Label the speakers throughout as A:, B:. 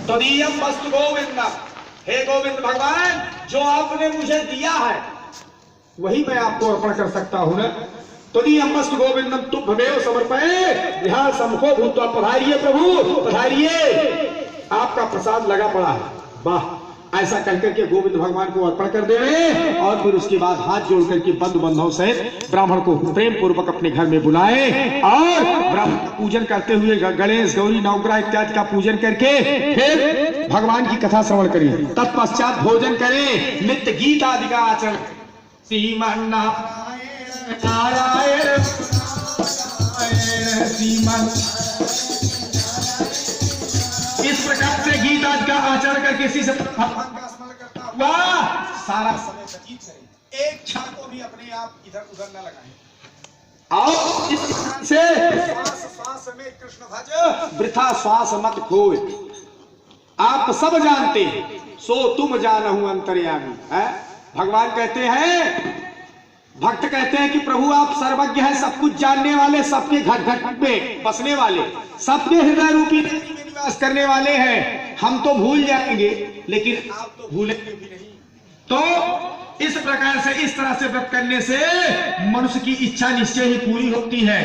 A: तदीयम वस्तु गोविंदम, हे गोविंद भगवान, जो आपने मुझे दिया है वही मैं आपको अर्पण कर सकता हूं ना। तदीयम वस्तु गोविंदम तुभ्यमेव समर्पये विहार सम्मुखो भूत्वा। पधारिए प्रभु पधारिए, आपका प्रसाद लगा पड़ा है। वाह, ऐसा कहकर के गोविंद भगवान को अर्पण कर देवे और फिर उसके बाद हाथ जोड़ करके बंधु बंधुओं सहित ब्राह्मण को प्रेम पूर्वक अपने घर में बुलाए और ब्राह्मण का पूजन करते हुए गणेश गौरी नवग्रह इत्यादि का पूजन करके फिर भगवान की कथा श्रवण करें। तत्पश्चात भोजन करें, नित्य गीत आदि का आचरण। श्रीमन नारायण श्रीमन, इस प्रकार से गीत आदि का आचरण करके किसी से भगवान का स्मरण करता हुआ सारा समय व्यतीत करें। एक क्षण को भी अपने आप इधर उधर न लगाएं। और इस प्रकार से श्वास श्वास में कृष्ण भज, वृथा श्वास मत खोए। आप सब जानते हैं सो तुम जानहु अंतर्यामी है। भगवान कहते हैं, भक्त कहते हैं कि प्रभु आप सर्वज्ञ हैं, सब कुछ जानने वाले, सबके घर घर में बसने वाले, सबके हृदय रूपी निवास करने वाले हैं। हम तो भूल जाएंगे लेकिन आप तो भूलेंगे भी नहीं। तो इस प्रकार से, इस तरह से व्रत करने से मनुष्य की इच्छा निश्चय ही पूरी होती है।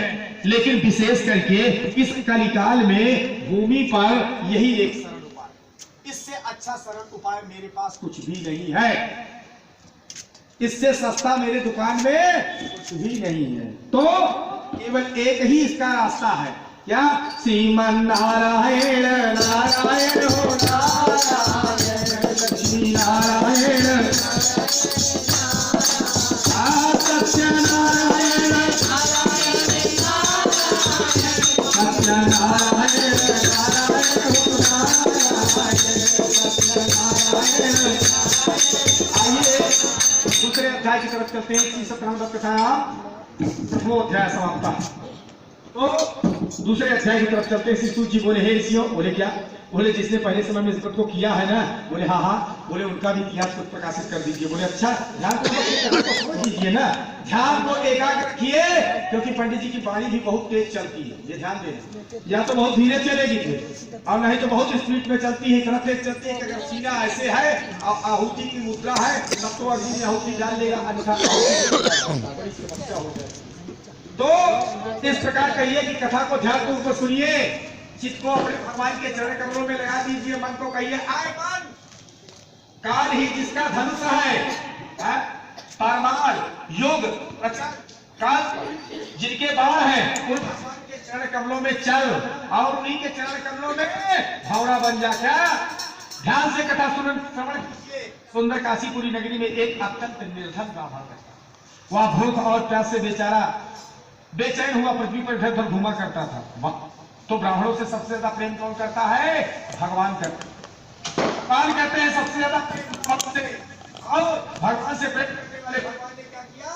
A: लेकिन विशेष करके इस कलिकाल में भूमि पर यही एक सरल उपाय, इससे अच्छा सरल उपाय मेरे पास कुछ भी नहीं है, इससे सस्ता मेरे दुकान में कुछ भी नहीं है। तो केवल एक ही इसका रास्ता है, क्या? श्रीमन नारायण नारायण हो नारायण, लक्ष्मी नारायण सत्य नारायण सत्य नारायण नारायण हो नारायण सत्य नारायण। आइए दूसरे अध्याय की तरफ चलते हैं। 37 कथा प्रथम अध्याय समाप्त। तो दूसरे अध्याय की तरफ चलते हैं। श्री सूत जी बोले, हे ऋषियों, बोले क्या? बोले जिसने पहले समय में इस व्रत को किया है ना, बोले हाँ हाँ, बोले उनका भी इतिहास कुछ प्रकाशित कर दीजिए। बोले अच्छा, ध्यान को दीजिए ना, ध्यान को एकाग्र रखिए, क्योंकि पंडित जी की वाणी भी बहुत तेज चलती है, ये ध्यान देना। या तो बहुत धीरे चलेगी फिर, और नहीं तो बहुत स्पीड में चलती है, इतना तेज चलती है कि अगर सीना ऐसे है और आहुति की मुद्रा है तब तो अग्नि में आहुति डाल लेगा, अन्यथा बड़ी समस्या हो जाएगी। तो इस प्रकार कहिए कि कथा को ध्यान पूर्वक सुनिए, चित्त को अपने भगवान के चरण कमलों में लगा दीजिए, मन को कहिए, आए मन, काल ही जिसका धनुष है, परमार योग काल जिनके बाण हैं, उन भगवान के चरण कमलों में चल और उन्हीं के चरण कमलों में भौरा बन जा। क्या? ध्यान से कथा श्रवण कीजिए। सुंदर काशीपुरी नगरी में एक अत्यंत निर्धन ब्राह्मण रहता, वह भूख और प्यास से बेचारा बेचैन हुआ पृथ्वी पर इधर उधर घूमा करता था। तो ब्राह्मणों से सबसे ज्यादा प्रेम कौन करता है? भगवान करते हैं। भगवान कहते हैं सबसे ज्यादा प्रेम भक्त से, और भगवान से प्रेम करने वाले भगवान ने क्या किया?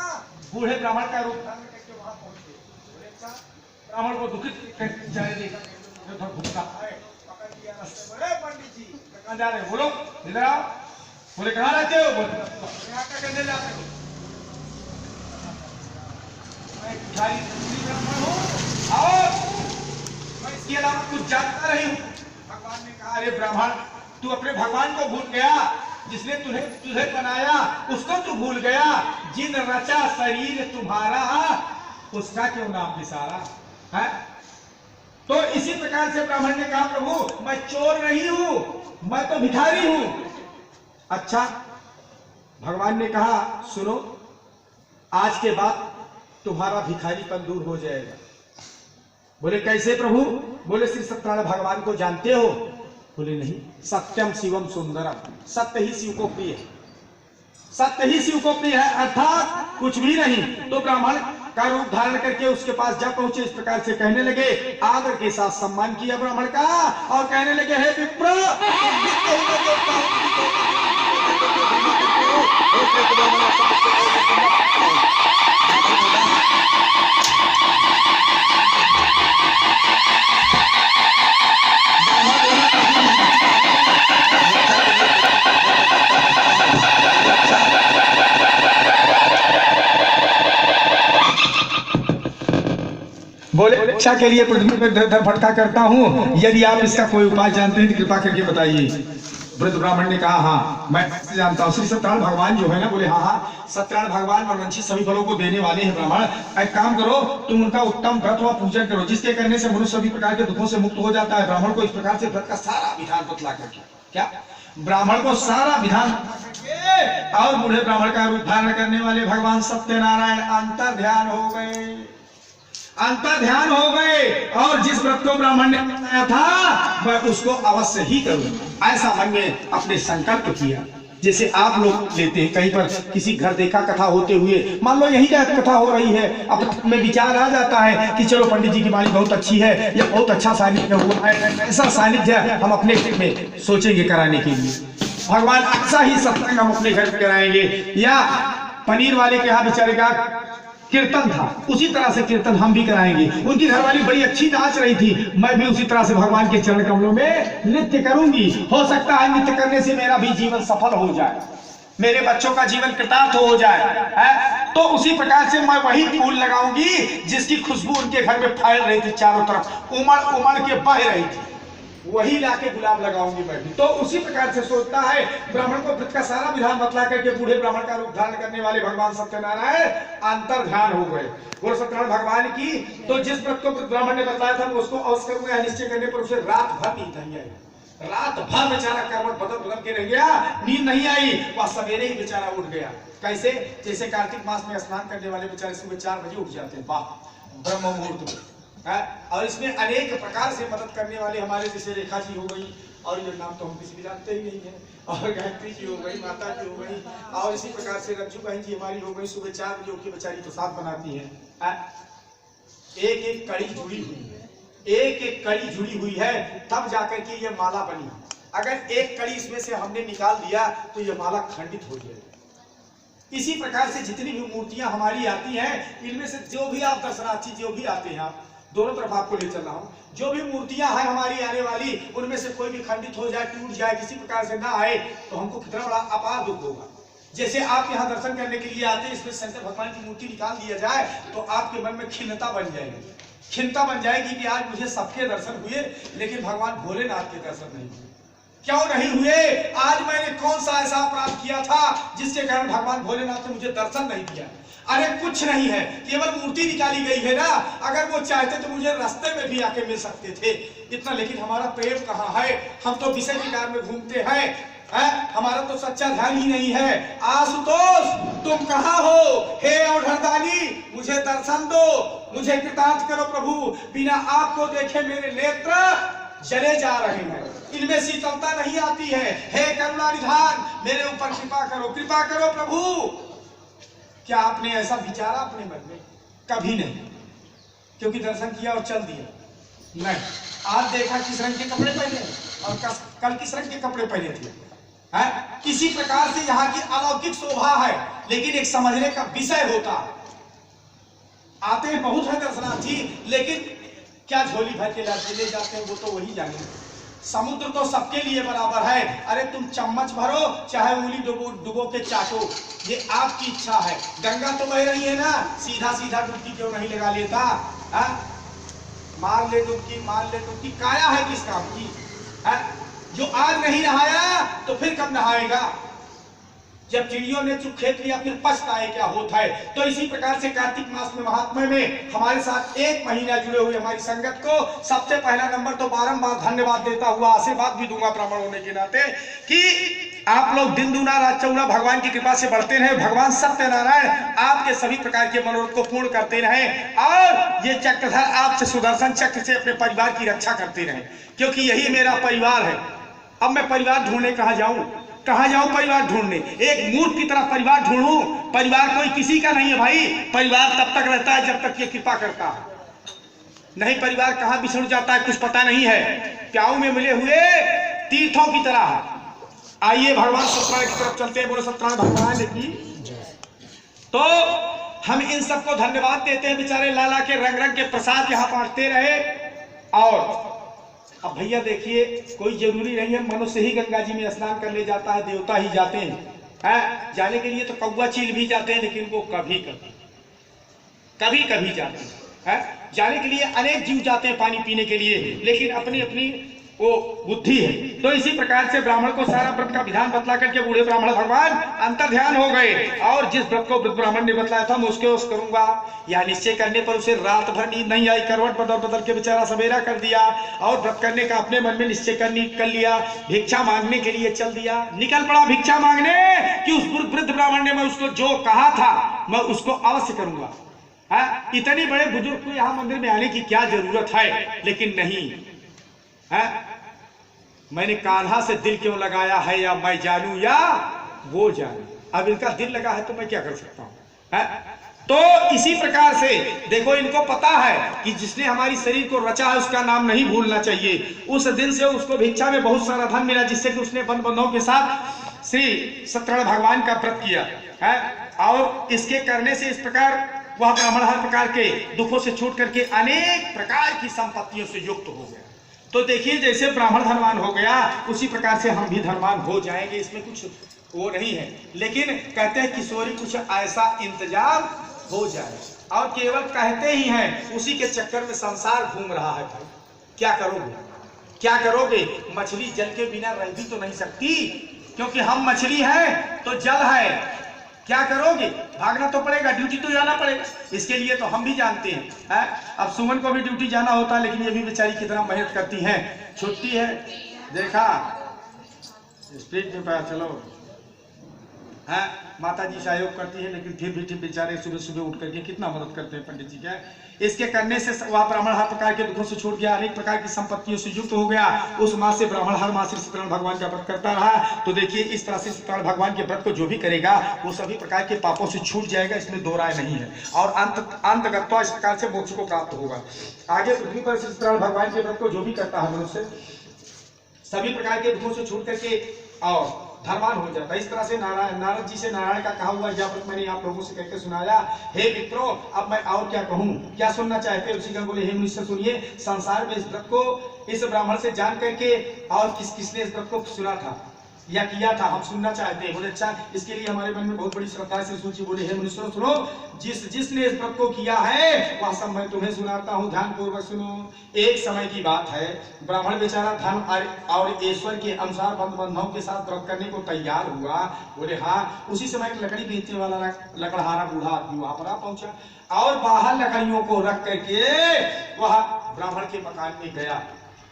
A: बूढ़े ब्राह्मण का रूप धारण करके वहां पहुंचे। बोले अच्छा, ब्राह्मण को दुखित जाने देखा, उधर घूमता है, पकड़ लिया रास्ते। बोले पंडित जी कहाँ जा रहे हो? बोलो इधर आओ। बोले कहाँ रहते हो? बोले यहाँ क्या करने जाते हो? मैं भिखारी ब्राह्मण हूँ और मैं इसके अलावा कुछ जानता नहीं हूँ। भगवान ने कहा, अरे ब्राह्मण, तू अपने भगवान को भूल गया, जिसने तुझे बनाया उसको तू भूल गया, जिन रचा शरीर तुम्हारा उसका क्यों नाम विसारा है? तो इसी प्रकार से ब्राह्मण ने कहा, प्रभु मैं चोर नहीं हूं, मैं तो भिखारी हूं। अच्छा, भगवान ने कहा, सुनो, आज के बाद तुम्हारा भिखारीपन दूर हो जाएगा। बोले कैसे प्रभु? बोले श्री सत्यनारायण भगवान को जानते हो? बोले नहीं। सत्यम शिवम सुंदरम, सत्य ही शिव को प्रिय है, सत्य ही शिव को प्रिय है, अर्थात कुछ भी नहीं। तो ब्राह्मण का रूप धारण करके उसके पास जा पहुंचे, इस प्रकार से कहने लगे, आदर के साथ सम्मान किया ब्राह्मण का और कहने लगे, हे विप्र, बोले शिक्षा के लिए पृथ्वी पर दर भटका करता हूँ, यदि आप इसका कोई उपाय जानते हैं तो कृपा करके बताइए। वृद्ध ब्राह्मण ने कहा हाँ मैं जानता हूँ। श्री सत्यनारायण भगवान जो है ना, बोले हाँ हाँ सत्यनारायण भगवान वरवंशित सभी फलों को देने वाले हैं ब्राह्मण। एक काम करो, तुम उनका उत्तम व्रत व पूजन करो, जिसके करने से मनुष्य सभी प्रकार के दुखों से मुक्त हो जाता है। ब्राह्मण को इस प्रकार से व्रत का सारा विधान बतला करके, क्या ब्राह्मण को सारा विधान और बूढ़े ब्राह्मण का रूप धारण करने वाले भगवान सत्यनारायण अंतर ध्यान हो गए, अंतर ध्यान हो गए। और जिस व्रत को ब्राह्मण ने बताया था वह उसको अवश्य ही करूंगा, ऐसा मन में अपने संकल्प किया। जैसे आप लोग लेते हैं कहीं पर किसी घर देखा कथा होते हुए, मान लो यही कथा हो रही है, अब में विचार आ जाता है कि चलो पंडित जी की वाणी बहुत अच्छी है या बहुत अच्छा सानिध्य हुआ है, ऐसा सानिध्य हम अपने घर में सोचेंगे कराने के लिए। भगवान ऐसा ही सत्संग हम अपने घर में कराएंगे। या पनीर वाले के यहाँ बेचारे का कीर्तन था, उसी तरह से कीर्तन हम भी कराएंगे। उनकी घरवाली बड़ी अच्छी नाच रही थी, मैं भी उसी तरह से भगवान के चरण कमलों में नृत्य करूंगी। हो सकता है नृत्य करने से मेरा भी जीवन सफल हो जाए, मेरे बच्चों का जीवन कृतार्थ हो जाए है? तो उसी प्रकार से मैं वही फूल लगाऊंगी जिसकी खुशबू उनके घर में फैल रही थी, चारों तरफ उमड़ उमड़ के बह रही थी, वही लाके गुलाब लगाऊंगी मैं भी। तो उसी प्रकार से सोचता है ब्राह्मण को व्रत का सारा विधान बतला करके बूढ़े ब्राह्मण का रूप धारण करने वाले भगवान सत्यनारायण अंतर ध्यान हो गए। बोल सत्यनारायण भगवान की। तो जिस व्रत को ब्राह्मण ने बताया था उसको अवश्य करूंगा, निश्चय करने पर उसे रात भर नींद नहीं आई। रात भर बेचारा करवट बदल के रह गया, नींद नहीं आई। वह सवेरे ही बेचारा उठ गया। कैसे? जैसे कार्तिक मास में स्नान करने वाले बेचारे सुबह 4 बजे उठ जाते हैं, वाह ब्रह्म मुहूर्त में। और इसमें अनेक प्रकार से मदद करने वाले हमारे जैसे रेखा जी हो गई, और ये नाम तो हम किसी भी जानते ही नहीं है, और गायत्री जी हो गई, माता जी हो गई, और इसी प्रकार से रज्जू बहन जी हमारी हो गई, सुबह 4 बजे उठ के बेचारी प्रसाद बनाती है। एक एक कड़ी जुड़ी हुई है, एक एक कड़ी जुड़ी हुई है, तब जाकर के ये माला बनी। अगर एक कड़ी इसमें से हमने निकाल दिया तो ये माला खंडित हो जाएगी। इसी प्रकार से जितनी भी मूर्तियां हमारी आती हैं, इनमें से जो भी आप दर्शनार्थी जो भी आते हैं, आप दोनों तरफ आपको ले चल रहा हूं, जो भी मूर्तियां हैं हमारी आने वाली, उनमें से कोई भी खंडित हो जाए, टूट जाए, किसी प्रकार से ना आए तो हमको कितना बड़ा अपार दुख होगा। जैसे आप यहाँ दर्शन करने के लिए आते हैं, इसमें शंकर भगवान की मूर्ति निकाल दिया जाए तो आपके मन में खिन्नता बन जाएगी, खिन्नता बन जाएगी कि आज मुझे सबके दर्शन हुए लेकिन भगवान भोलेनाथ के दर्शन नहीं हुए। क्यों नहीं हुए? आज मैंने कौन सा ऐसा अपराध किया था जिसके कारण भगवान भोलेनाथ ने मुझे दर्शन नहीं दिया? अरे कुछ नहीं है, केवल मूर्ति निकाली गई है ना। अगर वो चाहते तो मुझे रास्ते में भी आके मिल सकते थे इतना, लेकिन हमारा प्रेम कहाँ है? हम तो विषय विकार में घूमते हैं, हमारा तो सच्चा ध्यान ही नहीं है। आशुतोष तुम कहाँ हो? हे औढ़दानी मुझे दर्शन दो, मुझे कृतार्थ करो प्रभु। बिना आपको देखे मेरे नेत्र जले जा रहे हैं, इनमें शीतलता नहीं आती है। हे करुणा निधान मेरे ऊपर कृपा करो, कृपा करो प्रभु। क्या आपने ऐसा विचारा अपने मन में? कभी नहीं, क्योंकि दर्शन किया और चल दिया नहीं। आज देखा किस रंग के कपड़े पहने और कल किस रंग के कपड़े पहने थे, है? किसी प्रकार से यहाँ की अलौकिक शोभा है, लेकिन एक समझने का विषय होता है। आते हैं बहुत है दर्शनार्थी, लेकिन क्या झोली भर के ले जाते हैं वो तो वही जाने। समुद्र तो सबके लिए बराबर है। अरे तुम चम्मच भरो चाहे उंगली डुबो के चाटो, ये आपकी इच्छा है। गंगा तो बह रही है ना, सीधा सीधा डुबकी क्यों नहीं लगा लेता? मार ले डुबकी, काया है किस काम की? जो आज नहीं नहाया तो फिर कब नहाएगा? जब चिड़ियों ने चुप खेत लिया फिर पछताए क्या होता है। तो इसी प्रकार से कार्तिक मास में महात्मा में हमारे साथ 1 महीना जुड़े हुए हमारी संगत को सबसे पहला नंबर तो बारंबार धन्यवाद देता हुआ आशीर्वाद भी दूंगा ब्राह्मण होने के नाते कि आप लोग दिन दूना रात चौगुना भगवान की कृपा से बढ़ते रहे। भगवान सत्यनारायण आपके सभी प्रकार के मनोरथ को पूर्ण करते रहे और ये चक्रधर आपसे सुदर्शन चक्र से अपने परिवार की रक्षा करते रहे, क्योंकि यही मेरा परिवार है। अब मैं परिवार ढूंढने कहाँ जाऊं परिवार ढूंढने? एक मूर्ख की तरह परिवार ढूंढूं? परिवार कोई किसी का नहीं है भाई। परिवार तब तक रहता है जब तक ये कृपा करता है, नहीं परिवार कहाँ बिछड़ जाता है कुछ पता नहीं है। प्याऊ में मिले हुए तीर्थों की तरह है। आइए भगवान सत्यनारायण की तरफ चलते हैं। बोलो सत्यनारायण भगवान की। तो हम इन सबको धन्यवाद देते हैं, बेचारे लाला के रंग रंग के प्रसाद यहाँ बांटते रहे। और अब भैया देखिए, कोई जरूरी नहीं है मनुष्य ही गंगा जी में स्नान कर ले जाता है, देवता ही जाते हैं। जाने के लिए तो कौवा चील भी जाते हैं, लेकिन वो कभी कभी जाते हैं। जाने के लिए अनेक जीव जाते हैं पानी पीने के लिए, लेकिन अपनी अपनी वो बुद्धि है। तो इसी प्रकार से ब्राह्मण को सारा व्रत का विधान बतला करके बूढ़े ब्राह्मण भगवान अंतर ध्यान हो गए, और जिस व्रत को वृद्ध ब्राह्मण ने बतलाया था मैं उसके करूंगा, या निश्चय करने पर उसे रात भर नींद नहीं आई, करवट बदल बदल के बेचारा सवेरा कर दिया, और व्रत करने का अपने मन में निश्चय कर लिया, भिक्षा मांगने के लिए चल दिया, निकल पड़ा भिक्षा मांगने कि उस वृद्ध ब्राह्मण ने मैं उसको जो कहा था मैं उसको अवश्य करूंगा। इतने बड़े बुजुर्ग को यहाँ मंदिर में आने की क्या जरूरत है, लेकिन नहीं है। मैंने कान्हा से दिल क्यों लगाया है, या मैं जानू या वो जानू, अब इनका दिल लगा है तो मैं क्या कर सकता हूं। तो इसी प्रकार से देखो, इनको पता है कि जिसने हमारी शरीर को रचा है उसका नाम नहीं भूलना चाहिए। उस दिन से उसको भिक्षा में बहुत सारा धन मिला, जिससे कि उसने बंधुओं के साथ श्री सत्यनारायण भगवान का व्रत किया है, और इसके करने से इस प्रकार वह ब्राह्मण हर प्रकार के दुखों से छूट करके अनेक प्रकार की संपत्तियों से युक्त हो गया। तो देखिए, जैसे ब्राह्मण धनवान हो गया उसी प्रकार से हम भी धनवान हो जाएंगे, इसमें कुछ वो नहीं है। लेकिन कहते हैं किशोरी कुछ ऐसा इंतजाम हो जाए, और केवल कहते ही हैं, उसी के चक्कर में संसार घूम रहा है। भाई क्या करोगे, क्या करोगे? मछली जल के बिना रह भी तो नहीं सकती, क्योंकि हम मछली हैं तो जल है। क्या करोगे? भागना तो पड़ेगा, ड्यूटी तो जाना पड़ेगा। इसके लिए तो हम भी जानते हैं, अब सुमन को भी ड्यूटी जाना होता है, लेकिन ये भी बेचारी कितना मेहनत करती हैं। छुट्टी है, देखा स्पीड में पैर चलो, है माता जी सहयोग करती है, लेकिन फिर भी बेचारे सुबह सुबह उठ करके कितना मदद करते हैं पंडित जी क्या। इसके करने से वह ब्राह्मण हर प्रकार के दुखों से छूट गया, अनेक प्रकार की संपत्तियों से युक्त हो गया। उस मास से ब्राह्मण हर मास श्री सत्यनारायण भगवान का व्रत करता रहा। तो देखिए, इस तरह से सत्यनारायण भगवान के व्रत को जो भी करेगा वो सभी प्रकार के पापों से छूट जाएगा, इसमें दो राय नहीं है, और अंतगत्वा इस प्रकार से मोक्ष को प्राप्त होगा। आगे पृथ्वी पर श्री सत्यनारायण भगवान के व्रत को जो भी करता है मनुष्य सभी प्रकार के दुखों से छूट करके और धनवान हो जाता है। इस तरह से नारद जी से नारायण का कहा हुआ यह व्रत मैंने आप लोगों से कहकर सुनाया। हे मित्रों, अब मैं और क्या कहूँ, क्या सुनना चाहते हैं? ऋषिगण बोले, हे मुनिश्रेष्ठ सुनिए, संसार में इस व्रत को इस ब्राह्मण से जान करके और किसने इस व्रत को सुना था या किया था, हम सुनना चाहते हैं। बोले अच्छा, इसके लिए हमारे मन में बहुत बड़ी श्रद्धा से सोची। बोले, हे मुनिश्रेष्ठ सुनो, जिसने इस व्रत को किया है वह सब मैं तुम्हें सुनाता हूँ, ध्यान पूर्वक सुनो। एक समय की बात है, ब्राह्मण बेचारा धन और ईश्वर के अनुसार बंधुओं के साथ व्रत करने को तैयार हुआ। बोले हाँ, उसी समय एक लकड़ी बेचने वाला लकड़हारा बूढ़ा आदमी वहां पर आ पहुंचा, और बाहर लकड़ियों को रख करके वह ब्राह्मण के मकान में गया।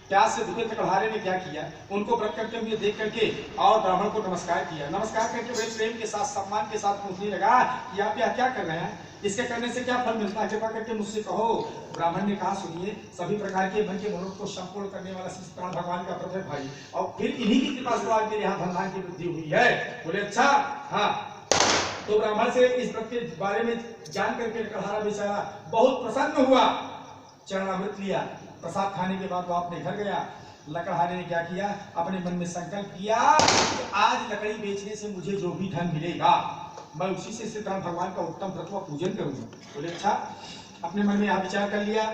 A: प्यास से दुखे लकड़हारे ने क्या किया, उनको व्रत करते हुए देख करके और ब्राह्मण को नमस्कार किया। नमस्कार करके वे प्रेम के साथ सम्मान के साथ पूछने लगा कि आप यहाँ क्या कर रहे हैं, इसके करने से क्या फल मिलता है, कृपा करके मुझसे कहो। ब्राह्मण ने कहा, सुनिए, सभी प्रकार के मन के मनोरथ को संपूर्ण करने वाला श्री सत्यनारायण भगवान का व्रत है भाई, और फिर इन्हीं की कृपा से आज मेरे यहाँ धन धान की वृद्धि हुई है। बोले अच्छा, हाँ। तो ब्राह्मण से इस व्रत के बारे में जान करके लकड़हारा बेचारा बहुत प्रसन्न हुआ, चरणामृत लिया। प्रसाद खाने के बाद वो अपने घर गया। लकड़हारे ने क्या किया, अपने मन में संकल्प किया कि आज लकड़ी बेचने से मुझे जो भी धन मिलेगा मैं उसी से सत्यनारायण भगवान का उत्तम व्रत व पूजन करूंगा। बोले अच्छा, अपने मन में यह विचार कर लिया।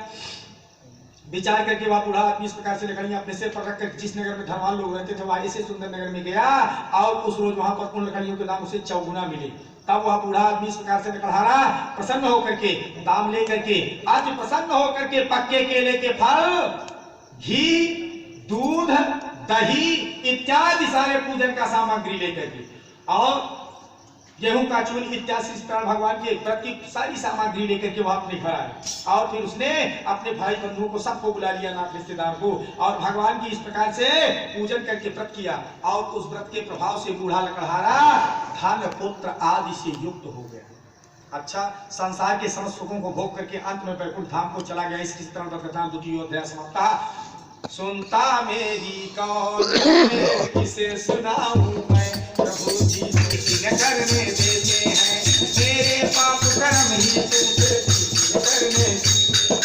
A: विचार करके वह बूढ़ा आदमी इस प्रकार से लकड़ियां अपने सिर पर रखकर जिस नगर में धनवान लोग रहते थे वहां ऐसे सुंदर नगर में गया, और उस रोज वहां पर उन लकड़ियों के दाम उसे 4 गुना मिले। तब वह बूढ़ा आदमी इस प्रकार से लकड़हारा प्रसन्न होकर के दाम ले करके आज प्रसन्न होकर के पक्के केले के फल, घी, दूध, दही इत्यादि सारे पूजन का सामग्री लेकर के और गेहूं का चूल इत्यादि सत्यनारायण भगवान के व्रत की सारी सामग्री लेकर के वह अपने घर आए, और फिर उसने अपने भाई बंधुओं को सबको बुला लिया, नात रिश्तेदार को, और भगवान की इस प्रकार से पूजन करके व्रत किया। और उस व्रत के प्रभाव से बूढ़ा लकड़हारा धन पुत्र आदि से युक्त हो गया। अच्छा, संसार के समस्त सुखों को भोग करके अंत में वैकुंठ धाम को चला गया। इसी तरह व्रत द्वितीय अध्याय समाप्त। सुनता मेरी कौन, किसे सुनाऊं मैं, प्रभु जी न करने देते हैं, मेरे पाप कर्म ही तुमसे करने,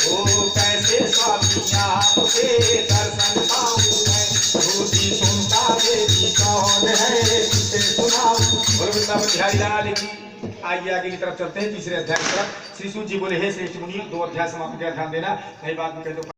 A: ओ कैसे स्वामी आपके दर्शन पाऊं मैं, प्रभु जी सुनता मेरी कौन है, किसे सुनाऊं। बोलो वृंदावन बिहारी लाल की। आइए आगे की तरफ चलते हैं, तीसरे अध्याय की तरफ। श्री सूत जी बोले, हे श्रेष्ठ मुनि, 2 अध्याय समाप्त किया, ध्यान देना, कई बात में कह दो।